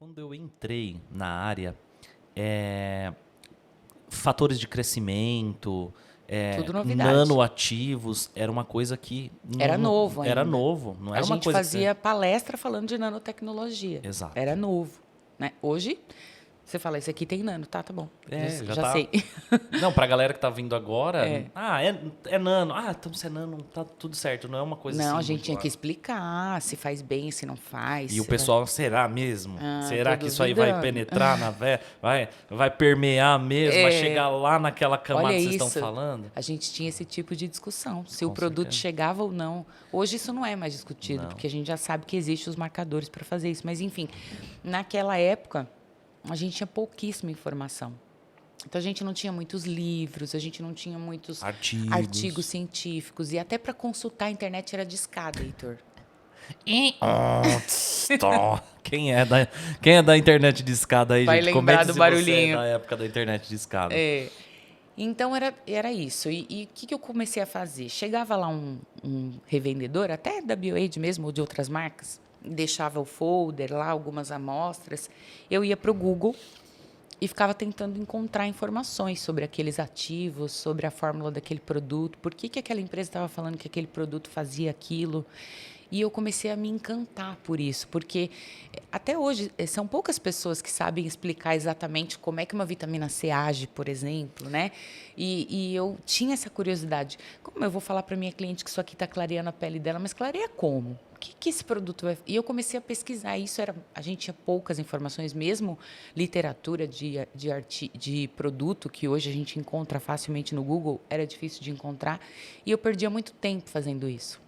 Quando eu entrei na área, fatores de crescimento, Tudo novidade. nanoativos, era uma coisa que Era novo era ainda. novo, não A era uma gente coisa fazia palestra falando de nanotecnologia. Exato. Era novo, né? Hoje, você fala, isso aqui tem nano, tá bom. já Já tá. sei. Não, pra galera que tá vindo agora, é nano. Ah, então se é nano, tá tudo certo. Não é uma coisa Não, assim a gente muito tinha que clara. explicar se faz bem, se não faz. E o se vai- pessoal, será mesmo? Ah, Será tô que isso aí vai duvidando. penetrar na veia? Vai permear mesmo? Vai chegar lá naquela camada Olha que vocês estão isso, falando? a gente tinha esse tipo de discussão, se o Com produto certeza. chegava ou não. Hoje isso não é mais discutido, Não. porque a gente já sabe que existem os marcadores para fazer isso. Mas, enfim, naquela época, a gente tinha pouquíssima informação. Então, a gente não tinha muitos livros, a gente não tinha muitos artigos científicos. E até para consultar a internet era discada, Heitor. Quem é da internet de escada aí, Vai gente? lembrar Comente do se você é barulhinho. da época da internet de escada. Então, era isso. E o que eu comecei a fazer? Chegava lá um revendedor, até da BioAid mesmo, ou de outras marcas, deixava o folder lá, algumas amostras. Eu ia para o Google e ficava tentando encontrar informações sobre aqueles ativos, sobre a fórmula daquele produto, por que aquela empresa estava falando que aquele produto fazia aquilo. E eu comecei a me encantar por isso, porque até hoje são poucas pessoas que sabem explicar exatamente como é que uma vitamina C age, por exemplo, né? E eu tinha essa curiosidade. Como eu vou falar para minha cliente que isso aqui está clareando a pele dela, mas clareia como? O que esse produto vai... E eu comecei a pesquisar isso, a gente tinha poucas informações, mesmo literatura de produto, que hoje a gente encontra facilmente no Google, era difícil de encontrar, e eu perdia muito tempo fazendo isso.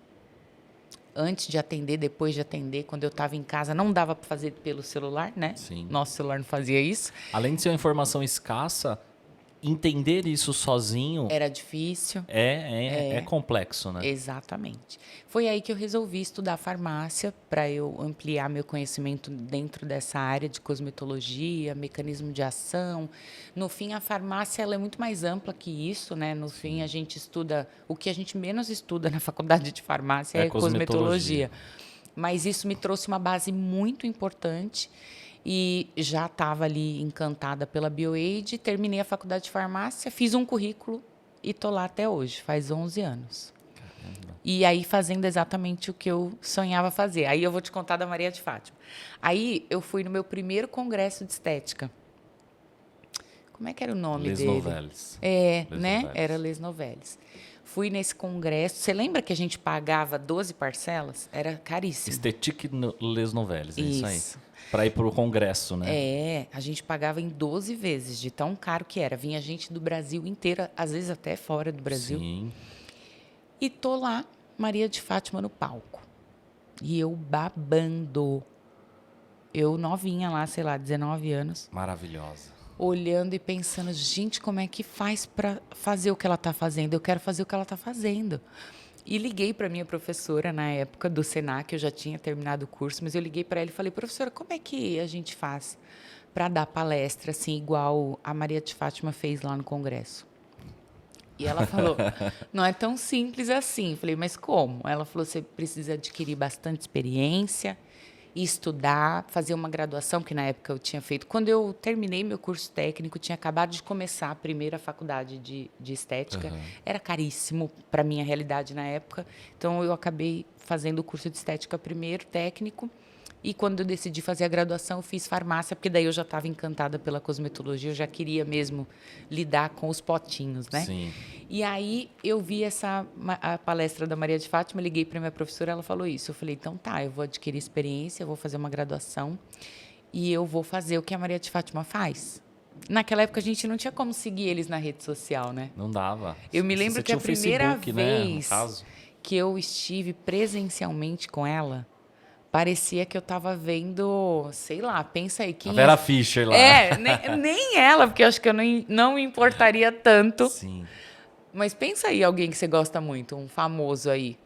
Antes de atender, depois de atender, quando eu estava em casa, não dava para fazer pelo celular, né? Sim. Nosso celular não fazia isso. Além de ser uma informação escassa, entender isso sozinho Era difícil. é complexo, né? Exatamente. Foi aí que eu resolvi estudar farmácia para eu ampliar meu conhecimento dentro dessa área de cosmetologia, mecanismo de ação. No fim, a farmácia ela é muito mais ampla que isso, né? No fim, a gente estuda... O que a gente menos estuda na faculdade de farmácia é cosmetologia. Mas isso me trouxe uma base muito importante e já estava ali encantada pela BioAid, terminei a faculdade de farmácia, fiz um currículo e estou lá até hoje, faz 11 anos. Caramba. E aí fazendo exatamente o que eu sonhava fazer. Aí eu vou te contar da Maria de Fátima. Aí eu fui no meu primeiro congresso de estética. Como é que era o nome Les dele? Novelles. Les né? Novelles. Era Les Novelles. Fui nesse congresso. Você lembra que a gente pagava 12 parcelas? Era caríssimo. Estetique Les Novelles, isso aí. Isso. Para ir para o congresso, né? A gente pagava em 12 vezes, de tão caro que era. Vinha gente do Brasil inteiro, às vezes até fora do Brasil. Sim. E tô lá, Maria de Fátima no palco. E eu babando. Eu novinha lá, sei lá, 19 anos. Maravilhosa. Olhando e pensando, gente, como é que faz para fazer o que ela está fazendo? Eu quero fazer o que ela está fazendo. E liguei para minha professora na época do Senac, eu já tinha terminado o curso, mas eu liguei para ela e falei, professora, como é que a gente faz para dar palestra assim, igual a Maria de Fátima fez lá no congresso? E ela falou, não é tão simples assim. Eu falei, mas como? Ela falou, você precisa adquirir bastante experiência, estudar, fazer uma graduação, que na época eu tinha feito. Quando eu terminei meu curso técnico, tinha acabado de começar a primeira faculdade de estética. Era caríssimo para a minha realidade na época. Então, eu acabei fazendo o curso de estética primeiro, técnico. E quando eu decidi fazer a graduação, eu fiz farmácia, porque daí eu já estava encantada pela cosmetologia, eu já queria mesmo lidar com os potinhos, né? Sim. E aí eu vi a palestra da Maria de Fátima, liguei para minha professora, ela falou isso. Eu falei, então tá, eu vou adquirir experiência, eu vou fazer uma graduação e eu vou fazer o que a Maria de Fátima faz. Naquela época a gente não tinha como seguir eles na rede social, né? Não dava. Eu me lembro que a primeira Facebook, vez né, no caso. que eu estive presencialmente com ela, parecia que eu estava vendo, sei lá, pensa aí. Quem a Vera Fischer lá. Nem ela, porque eu acho que eu não me importaria tanto. Sim. Mas pensa aí alguém que você gosta muito, um famoso aí,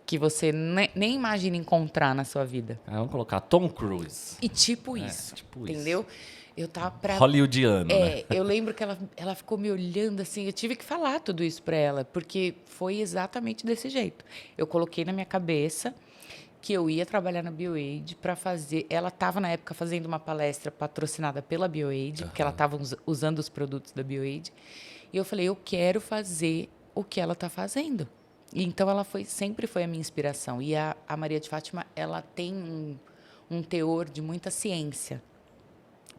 que você nem imagina encontrar na sua vida. Vamos colocar Tom Cruise. E tipo isso, entendeu? Eu tava hollywoodiano, né? Eu lembro que ela ficou me olhando assim, eu tive que falar tudo isso para ela, porque foi exatamente desse jeito. Eu coloquei na minha cabeça que eu ia trabalhar na BioAid para fazer. Ela estava, na época, fazendo uma palestra patrocinada pela BioAid, porque ela estava usando os produtos da BioAid. E eu falei, eu quero fazer o que ela está fazendo. E então, ela sempre foi a minha inspiração. E a Maria de Fátima, ela tem um teor de muita ciência.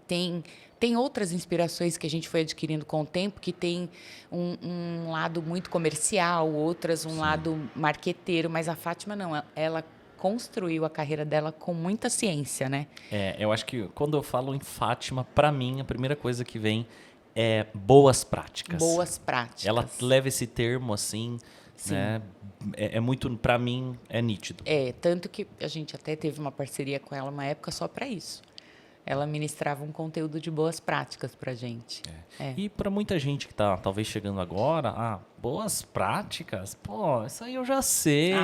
Tem outras inspirações que a gente foi adquirindo com o tempo, que tem um lado muito comercial, outras um lado marqueteiro, mas a Fátima não, ela construiu a carreira dela com muita ciência, né? Eu acho que quando eu falo em Fátima, para mim, a primeira coisa que vem é boas práticas. Boas práticas. Ela leva esse termo assim, Sim. né? É muito, para mim, é nítido. Tanto que a gente até teve uma parceria com ela uma época só para isso. Ela ministrava um conteúdo de boas práticas para a gente. E para muita gente que está talvez chegando agora, boas práticas? Pô, isso aí eu já sei.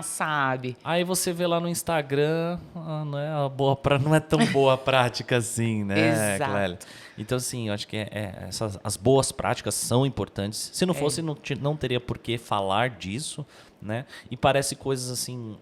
Sabe. Aí você vê lá no Instagram, não é tão boa prática assim, né, Exato. Clélia? Então, assim, eu acho que as boas práticas são importantes. Se não fosse, não teria por que falar disso, né? E parece coisas assim...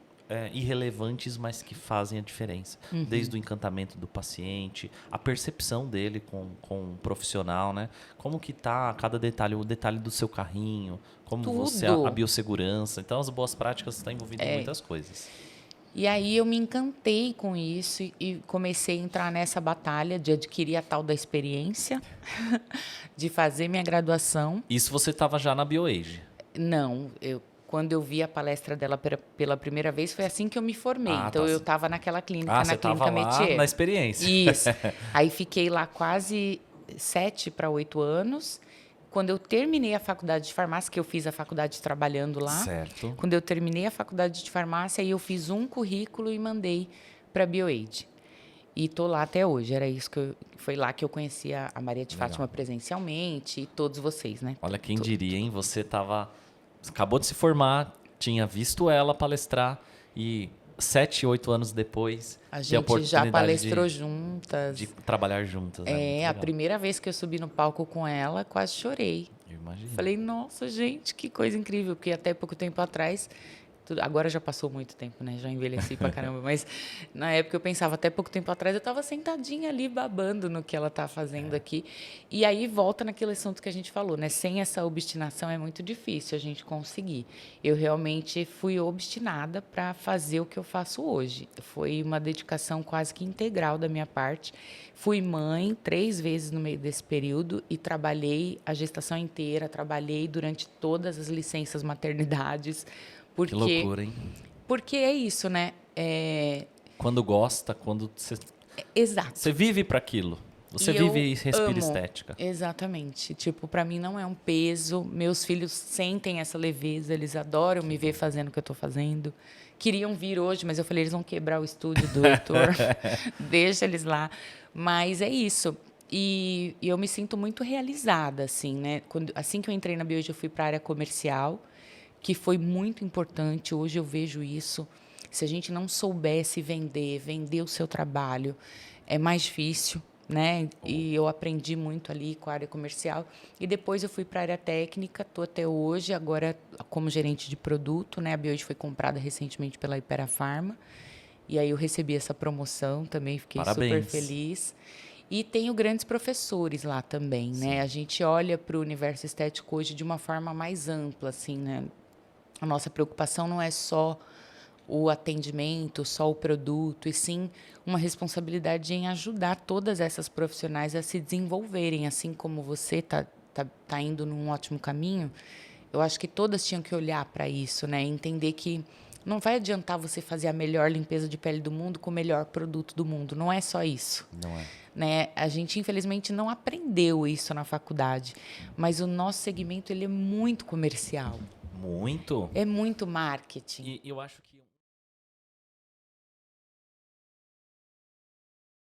irrelevantes, mas que fazem a diferença. Desde o encantamento do paciente, a percepção dele com o profissional, né? Como que tá cada detalhe, o detalhe do seu carrinho, como a biossegurança. Então, as boas práticas estão envolvidas em muitas coisas. E aí eu me encantei com isso e comecei a entrar nessa batalha de adquirir a tal da experiência, de fazer minha graduação. Isso você estava já na BioAge? Não, quando eu vi a palestra dela pela primeira vez, foi assim que eu me formei. Então, eu estava naquela clínica, na Clínica Métier. Na experiência. Isso. Aí, fiquei lá quase 7 para 8 anos. Quando eu terminei a faculdade de farmácia, que eu fiz a faculdade trabalhando lá. Certo. Quando eu terminei a faculdade de farmácia, aí eu fiz um currículo e mandei para a BioAid. E estou lá até hoje. Foi lá que eu conheci a Maria de Fátima presencialmente e todos vocês, né? Olha, quem diria, hein? Você acabou de se formar, tinha visto ela palestrar e 7, 8 anos depois... A gente já palestrou juntas. De trabalhar juntas. Né? A primeira vez que eu subi no palco com ela, quase chorei. Eu imagino. Falei, nossa, gente, que coisa incrível. Porque até pouco tempo atrás... Agora já passou muito tempo, né? Já envelheci pra caramba. Mas na época eu pensava, até pouco tempo atrás, eu estava sentadinha ali babando no que ela está fazendo aqui. E aí volta naquele assunto que a gente falou, né? Sem essa obstinação é muito difícil a gente conseguir. Eu realmente fui obstinada para fazer o que eu faço hoje. Foi uma dedicação quase que integral da minha parte. Fui mãe 3 vezes no meio desse período e trabalhei a gestação inteira, trabalhei durante todas as licenças maternidades. Que loucura, hein? Porque é isso, né? Quando gosta, quando você... Exato. Você vive para aquilo. Você vive e respira estética. Exatamente. Tipo, para mim não é um peso. Meus filhos sentem essa leveza, eles adoram me ver fazendo o que eu estou fazendo. Queriam vir hoje, mas eu falei, eles vão quebrar o estúdio do Heitor. Deixa eles lá. Mas é isso. E eu me sinto muito realizada, assim, né? Assim que eu entrei na BioAge, eu fui para a área comercial, que foi muito importante. Hoje eu vejo isso. Se a gente não soubesse vender o seu trabalho, é mais difícil, né? E eu aprendi muito ali com a área comercial. E depois eu fui para a área técnica, estou até hoje, agora como gerente de produto, né? A BioAge foi comprada recentemente pela Hypera Pharma. E aí eu recebi essa promoção também, fiquei Parabéns. super feliz. E tenho grandes professores lá também, né? A gente olha para o universo estético hoje de uma forma mais ampla, assim, né? A nossa preocupação não é só o atendimento, só o produto, e sim uma responsabilidade em ajudar todas essas profissionais a se desenvolverem, assim como você está indo num ótimo caminho. Eu acho que todas tinham que olhar para isso, né? Entender que não vai adiantar você fazer a melhor limpeza de pele do mundo com o melhor produto do mundo. Não é só isso. Não é. Né? A gente, infelizmente, não aprendeu isso na faculdade. Mas o nosso segmento ele é muito comercial. Muito? É muito marketing. E eu acho que